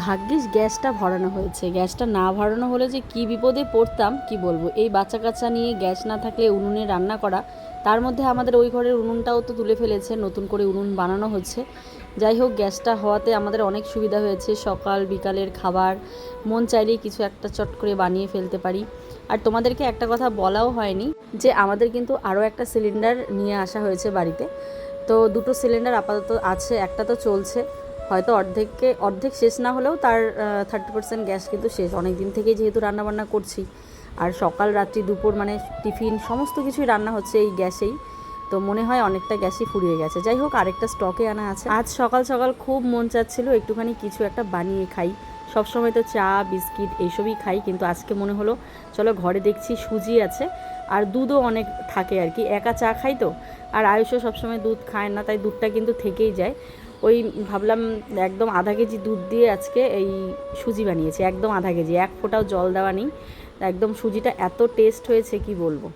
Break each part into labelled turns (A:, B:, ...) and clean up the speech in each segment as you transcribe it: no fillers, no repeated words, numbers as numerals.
A: ভাগ্যিস গ্যাসটা ভরানো হয়েছে। গ্যাসটা না ভরানো হলে যে কী বিপদে পড়তাম কি বলবো। এই বাচ্চা কাচ্চা নিয়ে গ্যাস না থাকলে উনুনে রান্না করা, তার মধ্যে আমাদের ওই ঘরের উনুনটাও তো তুলে ফেলেছে, নতুন করে উনুন বানানো হচ্ছে। যাই হোক, গ্যাসটা হওয়াতে আমাদের অনেক সুবিধা হয়েছে। সকাল বিকালের খাবার মন চাইলেই কিছু একটা চট করে বানিয়ে ফেলতে পারি। আর তোমাদেরকে একটা কথা বলাও হয়নি যে আমাদের কিন্তু আরও একটা সিলিন্ডার নিয়ে আসা হয়েছে বাড়িতে। তো দুটো সিলিন্ডার আপাতত আছে, একটা তো চলছে, হয়তো অর্ধেক শেষ না হলেও তার 30% গ্যাস কিন্তু শেষ। অনেক দিন থেকেই যেহেতু রান্নাবান্না করছি, আর সকাল রাত্রি দুপুর মানে টিফিন সমস্ত কিছুই রান্না হচ্ছে এই গ্যাসেই, তো মনে হয় অনেকটা গ্যাসই ফুরিয়ে গেছে। যাই হোক, আরেকটা স্টকে আনা আছে। আজ সকাল সকাল খুব মন চাচ্ছিল একটুখানি কিছু একটা বানিয়ে খাই। সবসময় তো চা বিস্কিট এইসবই খাই, কিন্তু আজকে মনে হলো চলো ঘরে দেখছি সুজি আছে আর দুধও অনেক থাকে আর কি। একা চা খাই তো, আর আয়ুষও সবসময় দুধ খায় না, তাই দুধটা কিন্তু থেকেই যায়। ওই ভাবলাম একদম আধা কেজি দুধ দিয়ে আজকে এই সুজি বানিয়েছি, একদম আধা কেজি, এক ফোঁটাও জল দেওয়া নেই। একদম সুজিটা এত টেস্ট হয়েছে কি বলবো।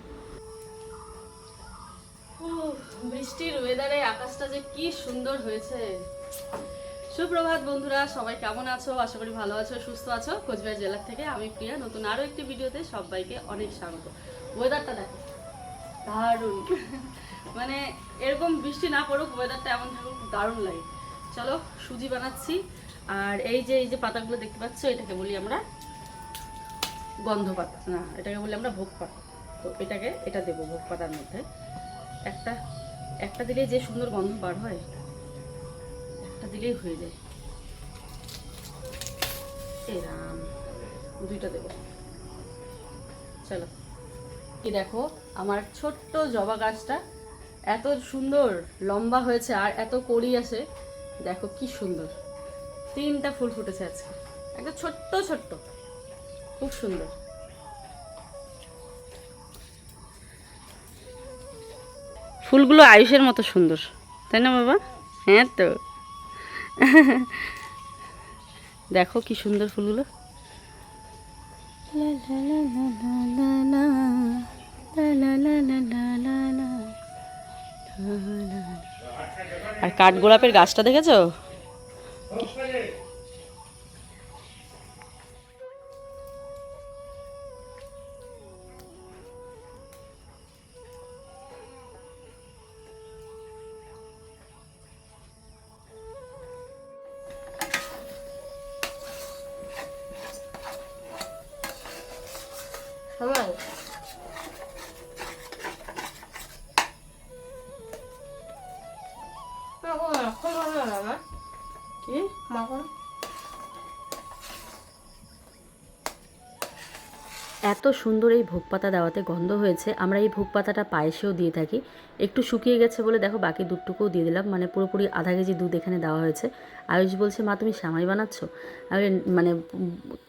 A: বৃষ্টির ওয়েদারে আকাশটা যে কি সুন্দর হয়েছে। সুপ্রভাত বন্ধুরা, সবাই কেমন আছো? আশা করি ভালো আছো, সুস্থ আছো। কোচবিহার জেলার থেকে আমি প্রিয়া, নতুন আরও একটি ভিডিওতে সবাইকে অনেক স্বাগত। ওয়েদারটা দেখো দারুণ, মানে এরকম বৃষ্টি না পড়ুক, ওয়েদারটা এমন থাকুক, দারুণ লাগে। চলো সুজি বানাচ্ছি। আর এই যে পাতাগুলো দেখতে পাচ্ছ, এটাকে বলি আমরা গন্ধ পাতা, না এটাকে বলি আমরা ভোগ পাতা। তো এটা দেবো ভোগ পাতার মধ্যে। একটা একটা দিলেই যে সুন্দর গন্ধ বার হয়, একটা দিলেই হয়ে যায়। এরাম দুইটা দেবো। চলো, কি দেখো আমার ছোট্ট জবা গাছটা এত সুন্দর লম্বা হয়েছে আর এত কড়ি আছে, দেখো কি সুন্দর। 3টা ফুল ফুটেছে আজকে, একটা ছোট্ট ছোট্ট, খুব সুন্দর। ফুলগুলো আয়ুষের মতো সুন্দর, তাই না বাবা? হ্যাঁ তো দেখো কি সুন্দর ফুলগুলো। আর কাঠগোলাপের গাছটা দেখেছো? সবাই কি মাখন এত সুন্দর এই ভোগ পাতা দেওয়াতে গন্ধ হয়েছে। আমরা এই ভোগ পাতাটা পায়েসেও দিয়ে থাকি। একটু শুকিয়ে গেছে বলে দেখো বাকি দুধটুকুও দিয়ে দিলাম, মানে পুরোপুরি আধা কেজি দুধ এখানে দেওয়া হয়েছে। আয়ুষ বলছে মা তুমি সেমাই বানাচ্ছ? আমি মানে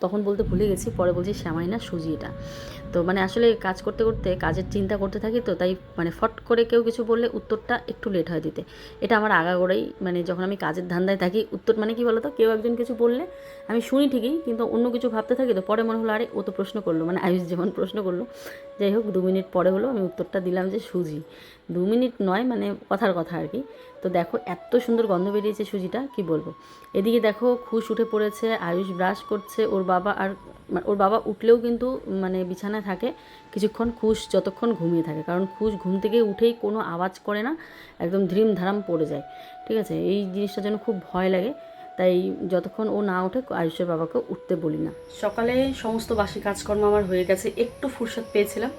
A: তখন বলতে ভুলে গেছি, পরে বলছি সেমাই না সুজি এটা। তো মানে আসলে কাজ করতে করতে কাজের চিন্তা করতে থাকি, তো তাই মানে ফট করে কেউ কিছু বললে উত্তরটা একটু লেট হয় দিতে। এটা আমার আগাগোড়াই, মানে যখন আমি কাজের ধান্দায় থাকি উত্তর মানে কি বলতো, কেউ একজন কিছু বললে আমি শুনি ঠিকই, কিন্তু অন্য কিছু ভাবতে থাকি, তো পরে মনে হলো আরে ও তো প্রশ্ন করলো, মানে আয়ুষ যেমন প্রশ্ন করলো। যাই হোক 2 মিনিট পরে হলো আমি উত্তরটা দিলাম যে সুজি। 2 মিনিট নয়, মানে কথার কথা আর কি। তো দেখো এত সুন্দর গন্ধ বেরিয়েছে সুজিটা, কি বলবো। এদিকে দেখো খুশ উঠে পড়েছে, আয়ুষ ব্রাশ করছে, ওর বাবা উঠলেও কিন্তু মানে বিছানায় থাকে কিছুক্ষণ, খুশ যতক্ষণ ঘুমিয়ে থাকে, কারণ খুশ ঘুম থেকে উঠেই কোনো আওয়াজ করে না, একদম ধ্রিম ধারাম পড়ে যায়। ঠিক আছে, এই জিনিসটার জন্য খুব ভয় লাগে, তাই যতক্ষণ ও না ওঠে আয়ুষের বাবাকে উঠতে বলি না। সকালে সমস্ত বাসি কাজকর্ম আমার হয়ে গেছে, একটু ফুরসত পেয়েছিলাম,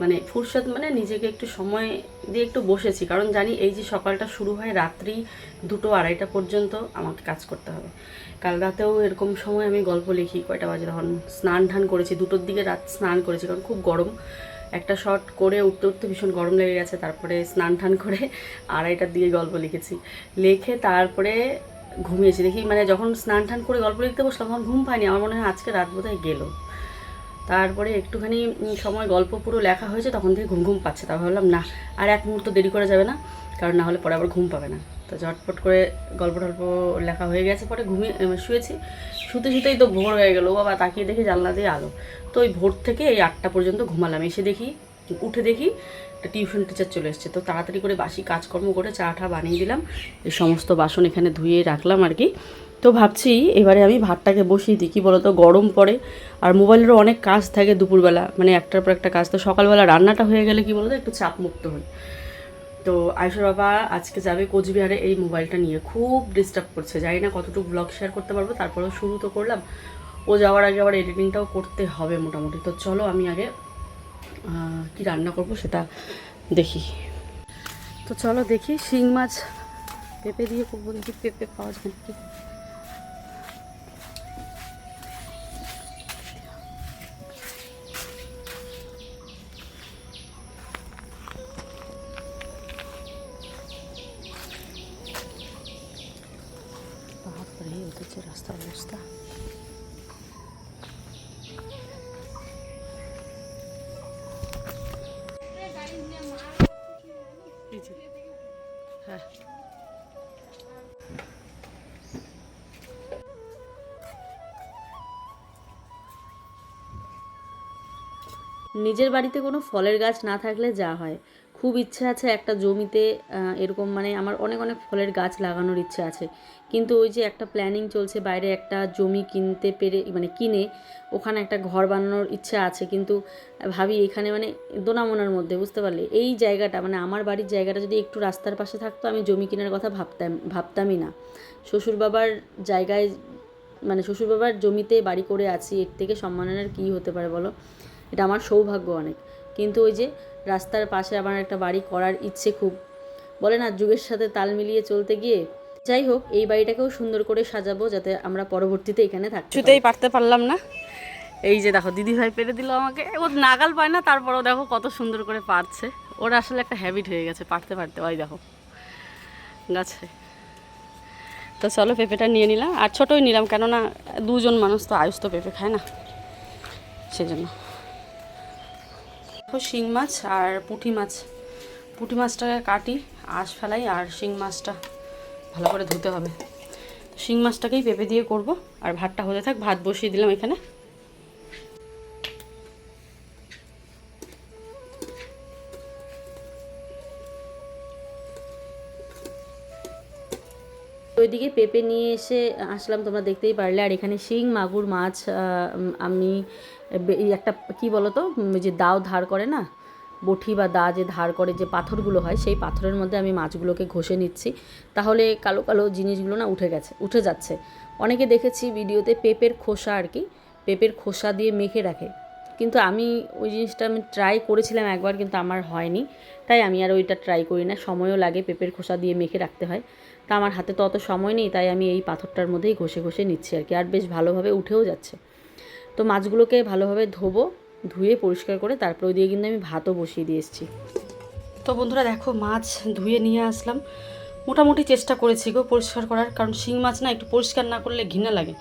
A: মানে ফুরসত মানে নিজেকে একটু সময় দিয়ে একটু বসেছি, কারণ জানি এই যে সকালটা শুরু হয় রাত্রি 2-2:30 পর্যন্ত আমাকে কাজ করতে হবে। কাল রাতেও এরকম সময় আমি গল্প লিখি, কয়টা বাজে তখন স্নান ধান করেছি, 2টোর দিকে রাত স্নান করেছি, কারণ খুব গরম। একটা শট করে উঠতে উঠতে ভীষণ গরম লেগে গেছে, তারপরে স্নান টান করে 2:30টার দিকে গল্প লিখেছি, লিখে তারপরে ঘুমিয়েছি। দেখি মানে যখন স্নান টান করে গল্প লিখতে বসলাম তখন ঘুম পাইনি, আমার মনে হয় আজকে রাত বোধহয় গেল। তারপরে একটুখানি সময় গল্প পুরো লেখা হয়েছে, তখন থেকে ঘুম ঘুম পাচ্ছে, তা ভাবলাম না আর এক মুহূর্ত দেরি করা যাবে না, কারণ না হলে পরে আবার ঘুম পাবে না। তো ঝটপট করে গল্প টল্প লেখা হয়ে গেছে, পরে শুয়েছি। শুতে শুতেই তো ভোর হয়ে গেলো বাবা, তাকিয়ে দেখি জানলা দিয়ে আলো। তো ওই ভোর থেকে এই 8টা পর্যন্ত ঘুমালাম, উঠে দেখি একটা টিউশন টিচার চলে এসছে। তো তাড়াতাড়ি করে বাসি কাজকর্ম করে চা টা বানিয়ে দিলাম, এই সমস্ত বাসন এখানে ধুয়ে রাখলাম আর কি। তো ভাবছি এবারে আমি ভাতটাকে বসিয়ে দিই, কী বলতো গরম পড়ে আর মোবাইলেরও অনেক কাজ থাকে দুপুরবেলা, মানে একটার পর একটা কাজ। তো সকালবেলা রান্নাটা হয়ে গেলে কী বলতো একটু চাপমুক্ত হই। তো আয়ুষের বাবা আজকে যাবে কোচবিহারে এই মোবাইলটা নিয়ে, খুব ডিস্টার্ব করছে, জানি না কতটুকু ব্লগ শেয়ার করতে পারবো। তারপরেও শুরু তো করলাম, ও যাওয়ার আগে আবার এডিটিংটাও করতে হবে মোটামুটি। তো চলো আমি আগে কি রান্না করব সেটা দেখি। তো চলো দেখি, শিং মাছ পেঁপে দিয়ে করবো, দেখি পেঁপে পাওয়া যায় নাকি। বাপরে, ওদের যে রাস্তার অবস্থা। হ্যাঁ, নিজের বাড়িতে কোনো ফলের গাছ না থাকলে যা হয়, খুব ইচ্ছে আছে একটা জমিতে এরকম মানে আমার অনেক অনেক ফলের গাছ লাগানোর ইচ্ছে আছে। কিন্তু ওই যে একটা প্ল্যানিং চলছে, বাইরে একটা জমি কিনতে পেরে মানে কিনে ওখানে একটা ঘর বানানোর ইচ্ছে আছে। কিন্তু ভাবি এখানে মানে দোনামোনার মধ্যে, বুঝতে পারলে এই জায়গাটা মানে আমার বাড়ির জায়গাটা যদি একটু রাস্তার পাশে থাকতো আমি জমি কেনার কথা ভাবতামই না। শ্বশুর বাবার জায়গায় মানে শ্বশুর বাবার জমিতে বাড়ি করে আছি, এর থেকে সম্মাননার কী হতে পারে বলো। এটা আমার সৌভাগ্য অনেক। কিন্তু ওই যে রাস্তার পাশে আমার একটা বাড়ি করার ইচ্ছে খুব, বলে না যুগের সাথে তাল মিলিয়ে চলতে গিয়ে। যাই হোক, এই বাড়িটাকেও সুন্দর করে সাজাবো যাতে আমরা পরবর্তীতে এখানে থাকতে পারি। কিছুতেই পারতে পারলাম না। এই যে দেখো দিদিভাই পেরে দিল আমাকে, ও নাগাল পায় না, তারপরেও দেখো কত সুন্দর করে পারছে। ওরা আসলে একটা হ্যাবিট হয়ে গেছে পারতে পারতে, ওই দেখো গাছে। তো চলো পেঁপেটা নিয়ে নিলাম, আর ছোটোই নিলাম, কেননা দুজন মানুষ তো, আয়ুষ তো পেঁপে খায় না, সেজন্য। শিং মাছ আর পুঁটি মাছ, পুঁটি মাছটাকে কাটি, আঁশ ফেলাই, আর শিং মাছটা ভালো করে ধুতে হবে। শিং মাছটাকেই পেঁপে দিয়ে করব, আর ভাতটা হতে থাক। ভাত বসিয়ে দিলাম এখানে। ওইদিকে পেঁপে নিয়ে এসে আসলাম, তোমরা দেখতেই পারলে। আর এখানে শিং মাগুর মাছ আমি একটা কি বলো তো, যে দাও ধার করে না, বটি বা দা যে ধার করে, যে পাথরগুলো হয়, সেই পাথরের মধ্যে আমি মাছগুলোকে ঘষে নিচ্ছি, তাহলে কালো কালো জিনিসগুলো না উঠে যাচ্ছে। অনেকে দেখেছি ভিডিওতে পেঁপের খোসা আর কি, পেঁপের খোসা দিয়ে মেখে রাখে, কিন্তু আমি ওই জিনিসটা আমি ট্রাই করেছিলাম একবার, কিন্তু আমার হয়নি, তাই আমি আর ওইটা ট্রাই করি না। সময়ও লাগে, পেঁপের খোসা দিয়ে মেখে রাখতে হয়, তা আমার হাতে তো অত সময় নেই, তাই আমি এই পাথরটার মধ্যেই ঘষে ঘষে নিচ্ছি আর কি। আর বেশ ভালোভাবে উঠেও যাচ্ছে। তো মাছগুলোকে ভালোভাবে ধুয়ে পরিষ্কার করে তারপর ওই দিয়ে কিন্তু আমি ভাতও বসিয়ে দিয়ে এসেছি। তো বন্ধুরা দেখো, মাছ ধুয়ে নিয়ে আসলাম। মোটামুটি চেষ্টা করেছি গো পরিষ্কার করার, কারণ শিং মাছ না একটু পরিষ্কার না করলে ঘৃণা লাগে।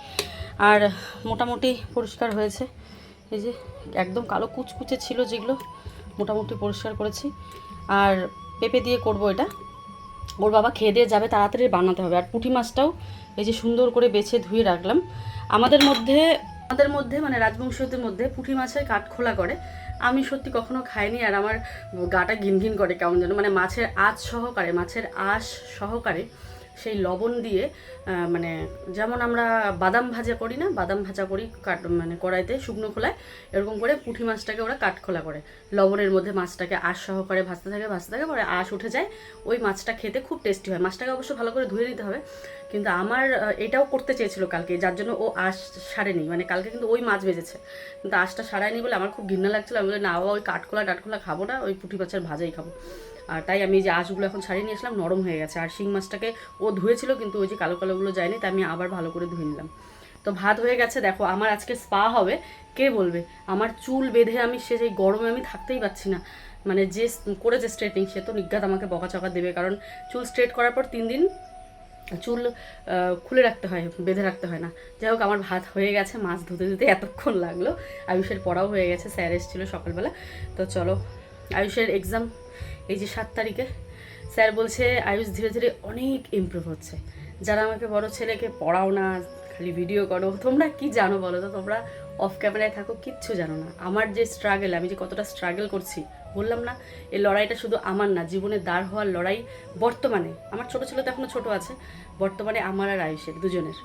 A: আর মোটামুটি পরিষ্কার হয়েছে, এই যে একদম কালো কুচকুচে ছিল যেগুলো, মোটামুটি পরিষ্কার করেছি। আর পেঁপে দিয়ে করব এটা, ওর বাবা খেয়ে দিয়ে যাবে, তাড়াতাড়ি বানাতে হবে। আর পুঁটি মাছটাও এই যে সুন্দর করে বেছে ধুয়ে রাখলাম। আমাদের মধ্যে মানে রাজবংশীয়দের মধ্যে পুঁটি মাছের কাঠখোলা করে, আমি সত্যি কখনো খাইনি, আর আমার গাটা ঘিনঘিন করে কেমন যেন, মানে মাছের আঁশ সহকারে সেই লবণ দিয়ে, মানে যেমন আমরা বাদাম ভাজা করি না, বাদাম ভাজা করি মানে কড়াইতে শুকনো খোলায়, এরকম করে পুঁটি মাছটাকে ওরা কাঠখোলা করে, লবণের মধ্যে মাছটাকে আঁশ সহকারে ভাজতে থাকে, পরে আঁশ উঠে যায়। ওই মাছটা খেতে খুব টেস্টি হয়। মাছটাকে অবশ্য ভালো করে ধুয়ে নিতে হবে। কিন্তু আমার এটাও করতে চেয়েছিল কালকে, যার জন্য ও আঁশ সারেনি, মানে কালকে কিন্তু ওই মাছ ভেজেছে, কিন্তু আঁশটা সারায়নি বলে আমার খুব ঘৃণা লাগছিলো। আমি বলি না বাবা, ওই কাঠখোলা খাবো না, ওই পুঁটি মাছের ভাজাই খাবো। আর তাই আমি যে আঁশগুলো এখন ছাড়িয়ে নিয়ে আসলাম, নরম হয়ে গেছে। আর শিং মাছটাকে ও ধুয়েছিল, কিন্তু ওই যে কালো কালোগুলো যায়নি, তাই আমি আবার ভালো করে ধুয়ে নিলাম। তো ভাত হয়ে গেছে। দেখো আমার আজকে স্পা হবে, কে বলবে, আমার চুল বেঁধে আমি সেই গরমে আমি থাকতেই পারছি না। মানে যে করেছে স্ট্রেটিং, সে তো নিজ্ঞাত আমাকে বকাচকা দেবে, কারণ চুল স্ট্রেট করার পর 3 দিন চুল খুলে রাখতে হয়, বেঁধে রাখতে হয় না। যাই হোক, আমার ভাত হয়ে গেছে, মাছ ধুতে এতক্ষণ লাগলো। আয়ুষের পড়াও হয়ে গেছে, স্যার এসেছিলো সকালবেলা। তো চলো, আয়ুষের এক্সাম এই যে 7 তারিখে। স্যার বলছে আয়ুষ ধীরে ধীরে অনেক ইমপ্রুভ হচ্ছে। যারা আমাকে বড় ছেলেকে পড়াও না, খালি ভিডিও করো, তোমরা কি জানো বলো তো? তোমরা অফ ক্যামেরায় থাকো, কিচ্ছু জানো না। আমার যে স্ট্রাগল, আমি যে কতটা স্ট্রাগল করছি, বললাম না, এই লড়াইটা শুধু আমার না, জীবনে দাঁড় হওয়ার লড়াই। বর্তমানে আমার ছোটো ছেলে তো এখনও ছোটো আছে, বর্তমানে আমার আর আয়ুষের দুজনের।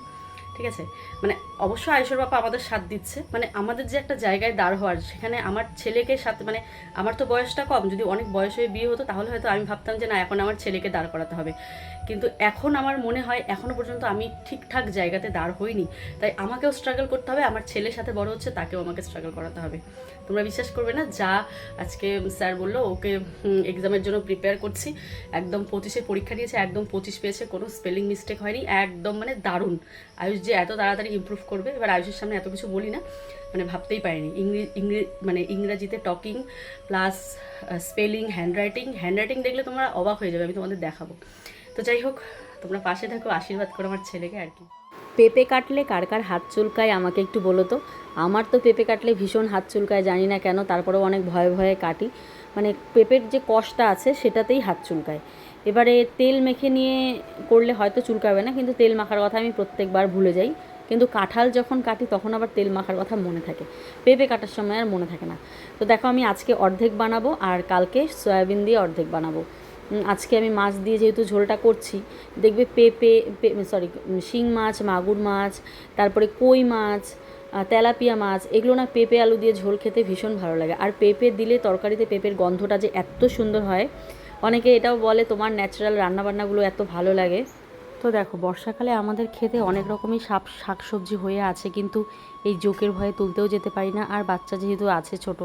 A: ঠিক আছে। মানে অবশ্যই আয়ুষের বাবা আমাদের সাথ দিচ্ছে, মানে আমাদের যে একটা জায়গায় দাঁড় হওয়ার, সেখানে আমার ছেলেকে সাথে, মানে আমার তো বয়সটা কম, যদি অনেক বয়স হয়ে বিয়ে হতো তাহলে হয়তো আমি ভাবতাম যে না এখন আমার ছেলেকে দাঁড় করাতে হবে, কিন্তু এখন আমার মনে হয় এখনও পর্যন্ত আমি ঠিকঠাক জায়গাতে দাঁড় হইনি, তাই আমাকেও স্ট্রাগল করতে হবে, আমার ছেলের সাথে বড় হচ্ছে তাকেও আমাকে স্ট্রাগল করাতে হবে। তোমরা বিশ্বাস করবে না, যা আজকে স্যার বললো ওকে এক্সামের জন্য প্রিপেয়ার করছি, একদম 25-এ পরীক্ষা দিয়েছে, একদম 25 পেয়েছে, কোনো স্পেলিং মিস্টেক হয়নি, একদম মানে দারুণ। আয়ুষ যে এত তাড়াতাড়ি ইমপ্রুভ করবে, এবার আয়ুষের সামনে এত কিছু বলি না, মানে ভাবতেই পারিনি। মানে ইংরাজিতে টকিং প্লাস স্পেলিং, হ্যান্ডরাইটিং দেখলে তোমরা অবাক হয়ে যাবে, আমি তোমাদের দেখাবো। তো যাই হোক, তোমরা পাশে থাকো, আশীর্বাদ করো আমার ছেলেকে আর কি। পেঁপে কাটলে কার কার হাত চুলকায় আমাকে একটু বলো তো। আমার তো পেঁপে কাটলে ভীষণ হাত চুলকায়, জানি না কেন, তারপরেও অনেক ভয়ে ভয়ে কাটি, মানে পেঁপের যে কষটা আছে সেটাতেই হাত চুলকায়। এবারে তেল মেখে নিয়ে করলে হয়তো চুলকাবে না, কিন্তু তেল মাখার কথা আমি প্রত্যেকবার ভুলে যাই, কিন্তু কাঁঠাল যখন কাটি তখন আবার তেল মাখার কথা মনে থাকে, পেঁপে কাটার সময় আর মনে থাকে না। তো দেখো আমি আজকে অর্ধেক বানাবো আর কালকে সয়াবিন দিয়ে অর্ধেক বানাবো। আজকে আমি মাছ দিয়ে যেহেতু ঝোলটা করছি, দেখবে শিং মাছ, মাগুর মাছ, তারপরে কই মাছ, তেলাপিয়া মাছ, এগুলো না পেঁপে আলু দিয়ে ঝোল খেতে ভীষণ ভালো লাগে। আর পেঁপে দিলে তরকারিতে পেঁপের গন্ধটা যে এত সুন্দর হয়, অনেকে এটাও বলে তোমার ন্যাচারাল রান্নাবান্নাগুলো এত ভালো লাগে। তো দেখো বর্ষাকালে আমাদের খেতে অনেক রকমই শাকসবজি হয়ে আছে, কিন্তু এই জোকের ভয়ে তুলতেও যেতে পারি না। আর বাচ্চা যেহেতু আছে ছোট,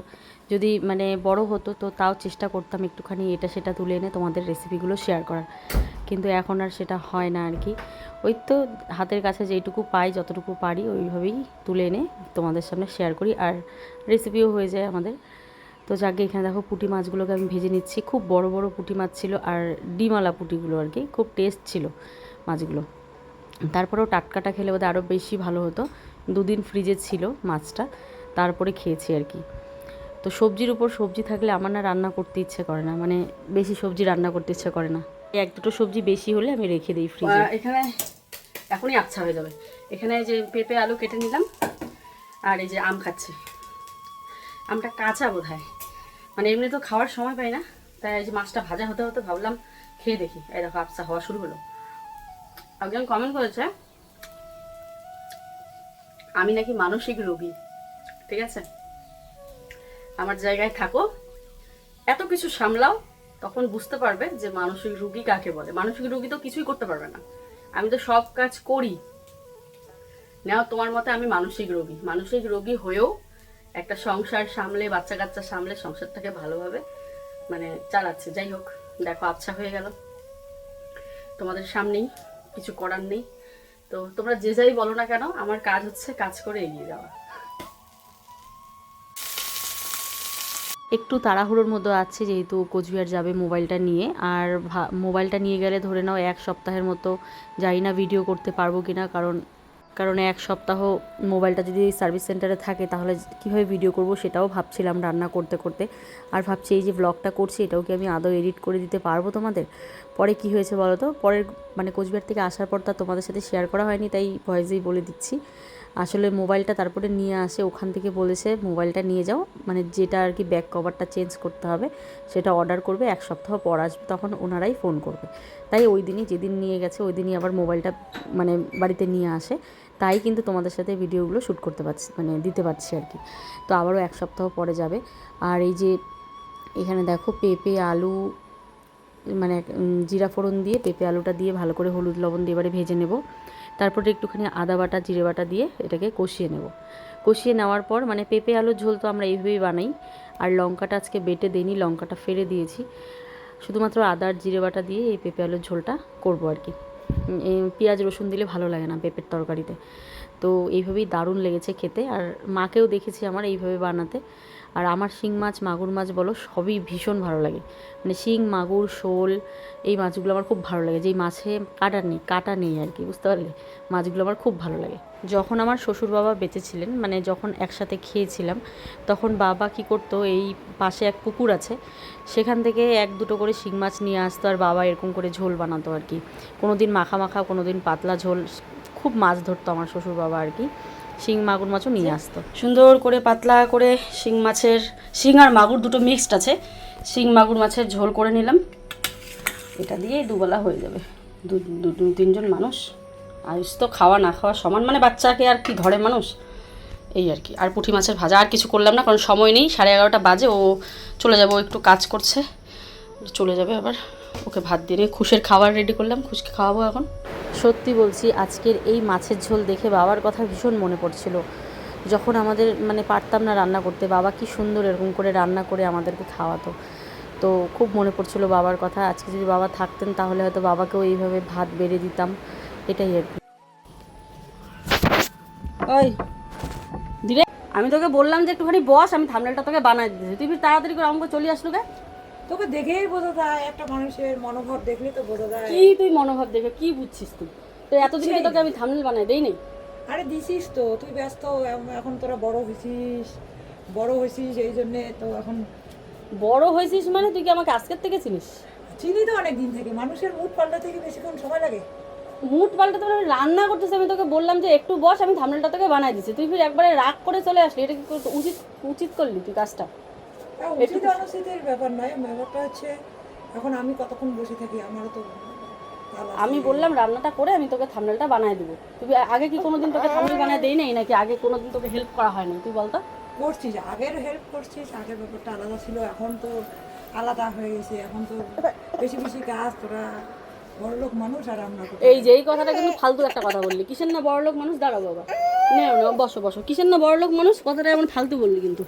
A: যদি মানে বড় হতো তো তাও চেষ্টা করতাম একটুখানি এটা সেটা তুলে এনে তোমাদের রেসিপিগুলো শেয়ার করার, কিন্তু এখন আর সেটা হয় না আর কি। ওই তো হাতের কাছে যেইটুকু পাই, যতটুকু পারি ওইভাবেই তুলে এনে তোমাদের সামনে শেয়ার করি, আর রেসিপিও হয়ে যায় আমাদের। তো যাকে এখানে দেখো পুঁটি মাছগুলোকে আমি ভেজে নিচ্ছি, খুব বড় বড় পুঁটি মাছ ছিল, আর ডিমালা পুঁটিগুলো আর কি, খুব টেস্ট ছিল মাছগুলো। তারপরেও টাটকাটা খেলে বোধহয় আরও বেশি ভালো হতো, 2 দিন ফ্রিজে ছিল মাছটা, তারপরে খেয়েছি আর কি। তো সবজির উপর সবজি থাকলে আমার না রান্না করতে ইচ্ছে করে না, মানে বেশি সবজি রান্না করতে ইচ্ছে করে না, 1-2টো সবজি বেশি হলে আমি রেখে দিই ফ্রিজে। এখানে এখনই আচ্ছা হয়ে যাবে। এখানে যে পেঁপে আলু কেটে নিলাম, আর এই যে আম খাচ্ছি, আমটা কাঁচা বোধ হয়, মানে এমনি তো খাওয়ার সময় পাই না, তাই এই যে মাছটা ভাজা হতে হতে ভাবলাম খেয়ে দেখি। এই দেখো আবসা হওয়া শুরু হলো। একজন কমেন্ট করেছে আমি নাকি মানসিক রোগী, ঠিক আছে, আমার জায়গায় থাকো, এত কিছু সামলাও, তখন বুঝতে পারবে যে মানসিক রোগী কাকে বলে। মানসিক রোগী তো কিছুই করতে পারবে না, আমি তো সব কাজ করি। নাও তোমার মতে আমি মানসিক রোগী, মানসিক রোগী হয়েও একটা সংসার সামলে, বাচ্চা কাচ্চা সামলে সংসারটাকে ভালোভাবে মানে চালাচ্ছে। যাই হোক, দেখো আচ্ছা হয়ে গেল তোমাদের সামনেই, কিছু করার নেই। তো তোমরা যে যাই বলো না কেন, আমার কাজ হচ্ছে কাজ করে এগিয়ে যাওয়া। একটু তাড়াহুড়োর মধ্যে আছে, যেহেতু কোচবিহার যাবে মোবাইলটা নিয়ে, আর মোবাইলটা নিয়ে গেলে ধরে নাও 1 সপ্তাহের মতো জানি না ভিডিও করতে পারবো কিনা, কারণ 1 সপ্তাহ মোবাইলটা যদি সার্ভিস সেন্টারে থাকে তাহলে কীভাবে ভিডিও করব সেটাও ভাবছিলাম রান্না করতে করতে। আর ভাবছি এই যে ব্লগটা করছি এটাও কি আমি আদৌ এডিট করে দিতে পারবো তোমাদের। পরে কি হয়েছে বলো তো, পরের মানে কোচবিহার থেকে আসার পর তা তোমাদের সাথে শেয়ার করা হয়নি, তাই ভয়েসেই বলে দিচ্ছি। আসলে মোবাইলটা তারপরে নিয়ে আসে, ওখান থেকে বলেছে মোবাইলটা নিয়ে যাও, মানে যেটা আর কি ব্যাক কভারটা চেঞ্জ করতে হবে সেটা অর্ডার করবে, 1 সপ্তাহ পর আসবে, তখন ওনারাই ফোন করবে। তাই ওই দিনই, যেদিন নিয়ে গেছে ওই দিনই আবার মোবাইলটা মানে বাড়িতে নিয়ে আসে, তাই কিন্তু তোমাদের সাথে ভিডিওগুলো শ্যুট করতে পারছি, মানে দিতে পারছি আর কি। তো আবারও 1 সপ্তাহ পরে যাবে। আর এই যে এখানে দেখো পেঁপে আলু, মানে জিরা ফোড়ন দিয়ে পেঁপে আলুটা দিয়ে ভালো করে হলুদ লবণ দিয়ে এবারে ভেজে নেব। তারপরে একটুখানি আদা বাটা জিরে বাটা দিয়ে এটাকে কষিয়ে নেব। কষিয়ে নেওয়ার পর, মানে পেঁপে আলুর ঝোল তো আমরা এইভাবেই বানাই, আর লঙ্কাটা আজকে বেটে দিইনি, লঙ্কাটা ফেলে দিয়েছি, শুধুমাত্র আদা আর জিরে বাটা দিয়ে এই পেঁপে আলুর ঝোলটা করবো আর কি। পেঁয়াজ রসুন দিলে ভালো লাগে না পেঁপের তরকারিতে। তো এইভাবেই দারুণ লেগেছে খেতে, আর মাকেও দেখেছি আমার এইভাবে বানাতে। আর আমার শিং মাছ, মাগুর মাছ বলো, সবই ভীষণ ভালো লাগে, মানে শিং, মাগুর, শোল, এই মাছগুলো আমার খুব ভালো লাগে, যেই মাছে কাটা নেই আর কি, বুঝতে পারলে, মাছগুলো আমার খুব ভালো লাগে। যখন আমার শ্বশুর বাবা বেঁচে ছিলেন, মানে যখন একসাথে খেয়েছিলাম, তখন বাবা কি করতো, এই পাশে এক পুকুর আছে, সেখান থেকে 1-2টো করে শিং মাছ নিয়ে আসতো, আর বাবা এরকম করে ঝোল বানাতো আর কি, কোনো দিন মাখা মাখা, কোনো দিন পাতলা ঝোল, খুব মাছ ধরতো আমার শ্বশুর বাবা আর কি। শিং মাগুর মাছও নিয়ে আসতো, সুন্দর করে পাতলা করে শিং আর মাগুর দুটো মিক্সড আছে, শিং মাগুর মাছের ঝোল করে নিলাম। এটা দিয়েই দুবেলা হয়ে যাবে, 2-3 জন মানুষ
B: আয়ুষ তো খাওয়া না খাওয়া সমান, মানে বাচ্চাকে আর কি ধরে মানুষ, এই আর কি। আর পুঁটি মাছের ভাজা, আর কিছু করলাম না কারণ সময় নেই, 11:30 বাজে, ও চলে যাবে, ও একটু কাজ করছে, চলে যাবে আবার। ওকে ভাত দিয়ে খুশের খাবার রেডি করলাম, খুশকে খাওয়াবো এখন।
A: সত্যি বলছি, আজকের এই মাছের ঝোল দেখে বাবার কথা ভীষণ মনে পড়ছিল। যখন আমাদের মানে পারতাম না রান্না করতে, বাবা কি সুন্দর এরকম করে রান্না করে আমাদেরকে খাওয়াতো। তো খুব মনে পড়ছিল বাবার কথা। আজকে যদি বাবা থাকতেন তাহলে হয়তো বাবাকেও এইভাবে ভাত বেড়ে দিতাম, এটাই আর কি।
B: ওই দিরে, আমি তোকে বললাম যে একটুখানি বস, আমি থাম্বনেলটা তোকে বানাই দিয়েছি, তুই তাড়াতাড়ি করে আমাকে চলে আসলো কে?
C: তোকে দেখেই বোঝা যায়, একটা মানুষের মনোভাব দেখলে তো বোঝা যায়।
B: কি তুই মনোভাব দেখে কি বুঝছিস তুই? তো এতদিন তোকে আমি থাম্বনেল বানাই দেই নাই?
C: আরে দিছিস তো, তুই ব্যস্ত, এখন তোরা বড় হয়েছিস এই জন্যে তো এখন।
B: বড় হয়েছিস মানে তুই কি আমাকে আজকের থেকে চিনিস?
C: চিনি তো অনেক দিন থেকে, মানুষের মুড পাল্টা থেকে বেশিক্ষণ সময় লাগে?
B: মুড পাল্টে তো আমি রান্না করতেছি, আমি তোকে বললাম যে একটু বস, আমি থাম্বনেলটা তোকে বানাই দিচ্ছি, তুই ফির একবারে রাগ করে চলে আসলি, এটা কি উচিত উচিত করলি তুই কাজটা?
C: উচিত অনুচিতের ব্যাপার নয়, ব্যাপারটা হচ্ছে এখন আমি কতক্ষণ বসে থাকি, আমারও তো
B: আমি বললাম রান্নাটা করে আমি তোকে থাম্বনেলটা বানাই দেবো, তুই আগে কি কোনোদিন তোকে থাম্বনেল বানাই দেই নাই নাকি আগে কোনোদিন তোকে হেল্প করা হয়নি? তুই বলতো।
C: করছিস, আগের হেল্প করছিস, আগের ব্যাপারটা আলাদা ছিল, এখন তো আলাদা হয়ে গেছে, এখন তো বেশি বেশি কাজ, তোরা বড়লোক মানুষ আর আমরা
B: এই যে এই কথাটা কিন্তু ফালতু একটা কথা বললি, কিসের না বড়লোক মানুষ, দাঁড়াও বাবা, না বসো বসো, কিসের না বড়লোক মানুষ, কথাটা এমন ফালতু বললি কিন্তু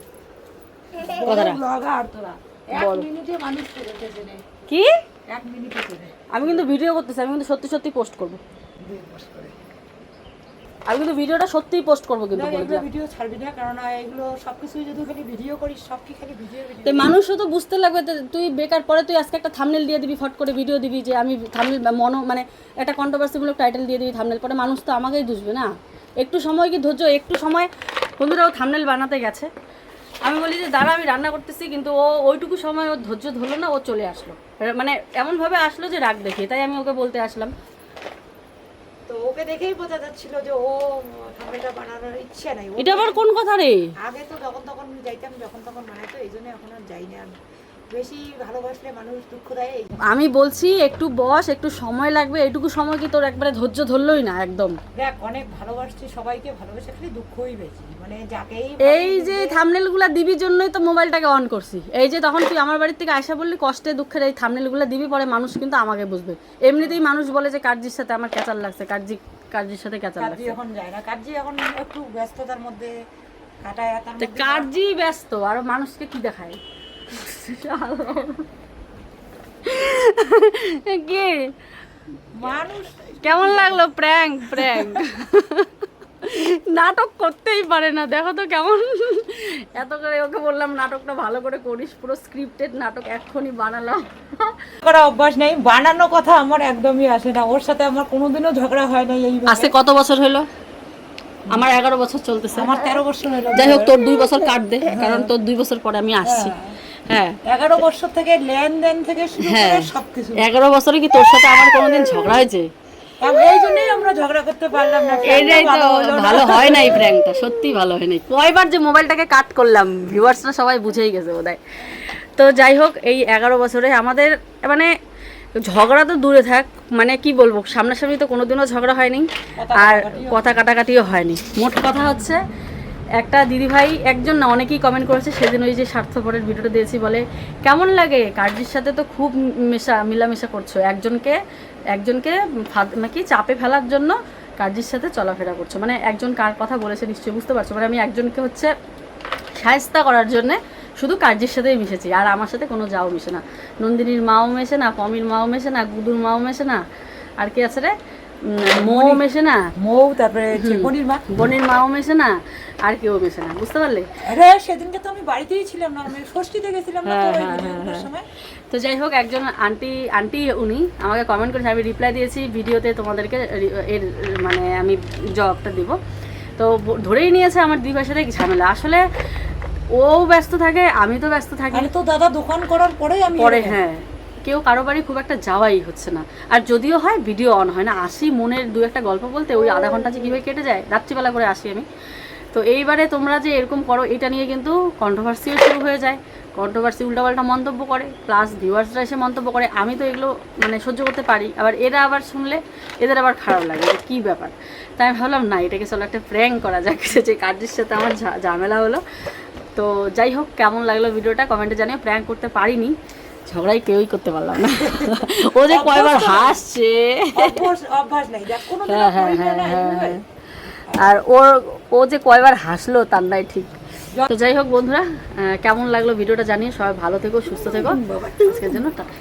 B: কথাটা।
C: ব্লগার তোরা, এক
B: বল।
C: মিনিটে মানুষ করে উঠেছে রে,
B: কি?
C: 1 মিনিটে করে
B: আমি কিন্তু ভিডিও করতেছি, আমি কিন্তু সত্যি সত্যি পোস্ট করবো,
C: দিয়ে বস করে।
B: আমি কিন্তু ভিডিওটা সত্যিই পোস্ট করবো কিন্তু বলে
C: এগুলো
B: দিলাম।
C: ভিডিও ছাড়বি না, কারণ এগুলো সবকিছুই যদি খালি ভিডিও করিস, সব কি খালি ভিডিও
B: তো মানুষও তো বুঝতে লাগবে, তুই বেকার পরে তুই আজকে একটা থাম্বনেল দিয়ে দিবি, ফট করে ভিডিও দিবি যে আমি থাম্বনেল মানে একটা কন্ট্রোভার্সিমূলক টাইটেল দিয়ে দিবি থাম্বনেল, পরে মানুষ তো আমাকেই দুষবে না। একটু সময় কি ধৈর্য, একটু সময়। বন্ধুরাও থাম্বনেল বানাতে গেছে, আমি বলি যে দাঁড়া আমি রান্না করতেছি, কিন্তু ও ওইটুকু সময় ওর ধৈর্য ধরলো না, ও চলে আসলো, মানে এমনভাবে আসলো যে রাগ দেখে, তাই আমি ওকে বলতে আসলাম।
C: তো ওকে দেখেই বোঝা যাচ্ছিল যে ও থাম্বনেলটা বানানোর ইচ্ছা নাই।
B: এটা আবার কোন কথা রে?
C: আগে তো যখন তখন যাইতাম, যখন তখন বানাইতো, এই জন্য এখন আর যাই না। বেশি ভালোবাসলে মানুষ দুঃখ দেয়।
B: আমি বলছি একটু বস, একটু সময় লাগবে, এইটুকু সময় কি তোর একবারে ধৈর্য ধরলোই না একদম?
C: দেখ, অনেক ভালোবাসছি সবাইকে, ভালোবাসে খালি দুঃখই বেশি, মানে যাকেই
B: এই যে থাম্বনেলগুলো দিবি জন্যই তো মোবাইলটাকে অন করছি। এই যে তখন তুই আমার বাড়ির থেকে আয়সা বললি কষ্টে দুঃখের এই থাম্বনেলগুলো দিবি, পরে মানুষ কিন্তু আমাকে বুঝবে। এমনিতেই মানুষ বলে যে কার্জির সাথে আমার ক্যাচার লাগছে, কার্জির সাথে ক্যাচার
C: কাজী
B: লাগছে।
C: এখন যায় না, কাজী এখন একটু ব্যস্ততার মধ্যে কাটায়, তার
B: তো
C: মধ্যে
B: কার্জি ব্যস্ত, আর মানুষকে কি দেখায়? কি
C: মানুষ
B: কেমন লাগলো? প্র্যাঙ্ক নাটক করতেই পারে না, দেখো তো কেমন। এত করে ওকে বললাম নাটকটা ভালো করে করিস, পুরো স্ক্রিপ্টেড নাটক এক্ষুনি বানালাম।
C: করা অভ্যাস নেই, বানানো কথা আমার একদমই আসে না, ওর সাথে আমার কোনোদিনও ঝগড়া হয় নাই। এই
B: আজকে কত বছর হলো? আমার 11 বছর চলতেছে।
C: আমার 13 বছর হলো।
B: যাই হোক, তোর 2 বছর কাট দে, কারণ তোর 2 বছর পরে আমি আসছি। হ্যাঁ,
C: 11 বছর থেকে লেনদেন থেকে শুরু করে সবকিছু।
B: 11 বছরে কি তোর সাথে আমার কোনোদিন ঝগড়া হয়েছে?
C: এই জন্যই আমরা ঝগড়া করতে পারলাম না।
B: এটাই তো ভালো হয় নাই, প্র্যাঙ্কটা সত্যি ভালো হয় নাই। কয়বার যে মোবাইলটাকে কাট করলাম, ভিউয়ার্সরা সবাই বুঝেই গেছে বোধহয়। তো যাই হোক, এই 11 বছরে আমাদের মানে ঝগড়া তো দূরে থাক, মানে কি বলবো, সামনাসামনি তো কোনোদিনও ঝগড়া হয়নি, আর কথা কাটাকাটিও হয়নি। মোট কথা হচ্ছে, একটা দিদিভাই, একজন না অনেকেই কমেন্ট করেছে সেদিন, ওই যে স্বার্থপরের ভিডিওটা দিয়েছি, বলে কেমন লাগে কার্জির সাথে তো খুব মিলামেশা করছো, একজনকে কি চাপে ফেলার জন্য কার্জির সাথে চলাফেরা করছো। মানে একজন কার কথা বলেছে নিশ্চয়ই বুঝতে পারছো, মানে আমি একজনকে হচ্ছে শায়েস্তা করার জন্যে শুধু কার্জির সাথেই মিশেছি, আর আমার সাথে কোনো যাও মিশে না। নন্দিনীর মাও মেশে না, পমির মাও মেশে না, গুদুর মাও মেশে না, আর কি আছে রে, মৌ মেশে না,
C: তারপরে
B: বোনের মাও মেশে না, আর কেউ মেশে না, বুঝতে পারলে?
C: আরে সেদিনকে তো আমি বাড়িতেই ছিলাম না, আমি ষষ্ঠীতে গেছিলাম না তো ওই ভিডিওর সময়।
B: তো যাই হোক, একজন আন্টি উনি আমাকে কমেন্ট করেছে, আমি রিপ্লাই দিয়েছি ভিডিওতে, তোমাদেরকে এর মানে আমি জবাবটা দিব। তো ধরেই নিয়েছে আমার দিদিভাইয়ের সাথে ঝামেলা। আসলে ও ব্যস্ত থাকে, আমি তো ব্যস্ত থাকি।
C: তো দাদা দোকান করার পরে আমি
B: হ্যাঁ, কেউ কারো বাড়ি খুব একটা যাওয়াই হচ্ছে না, আর যদিও হয় ভিডিও অন হয় না। আসি মনের 2-1টা গল্প বলতে, ওই আধা ঘন্টা যে কীভাবে কেটে যায়, রাত্রিবেলা করে আসি আমি। তো এইবারে তোমরা যে এরকম করো, এটা নিয়ে কিন্তু কন্ট্রোভার্সিও শুরু হয়ে যায়, কন্ট্রোভার্সি উল্টাপাল্টা মন্তব্য করে, প্লাস ভিউয়ার্সরা এসে মন্তব্য করে। আমি তো এগুলো মানে সহ্য করতে পারি, আবার এরা আবার শুনলে এদের আবার খারাপ লাগে, যে কী ব্যাপার। তাই আমি ভাবলাম না, এটাকে চলো একটা প্র্যাঙ্ক করা যাক, যে কার্যের সাথে আমার ঝামেলা হলো। তো যাই হোক, কেমন লাগলো ভিডিওটা কমেন্টে জানিও। প্র্যাঙ্ক করতে পারিনি, ঝগড়াই কেউই করতে পারলাম না। ও যে কয়বার হাসছে,
C: অভ্যাস নাই দেখ কোনো
B: হ্যাঁ হ্যাঁ হ্যাঁ হ্যাঁ, আর ও যে কয়বার হাসলো তার নাই ঠিক। তো যাই হোক বন্ধুরা, কেমন লাগলো ভিডিওটা জানিয়ে, সবাই ভালো থেকো, সুস্থ থেকো, আজকের জন্য টাটা।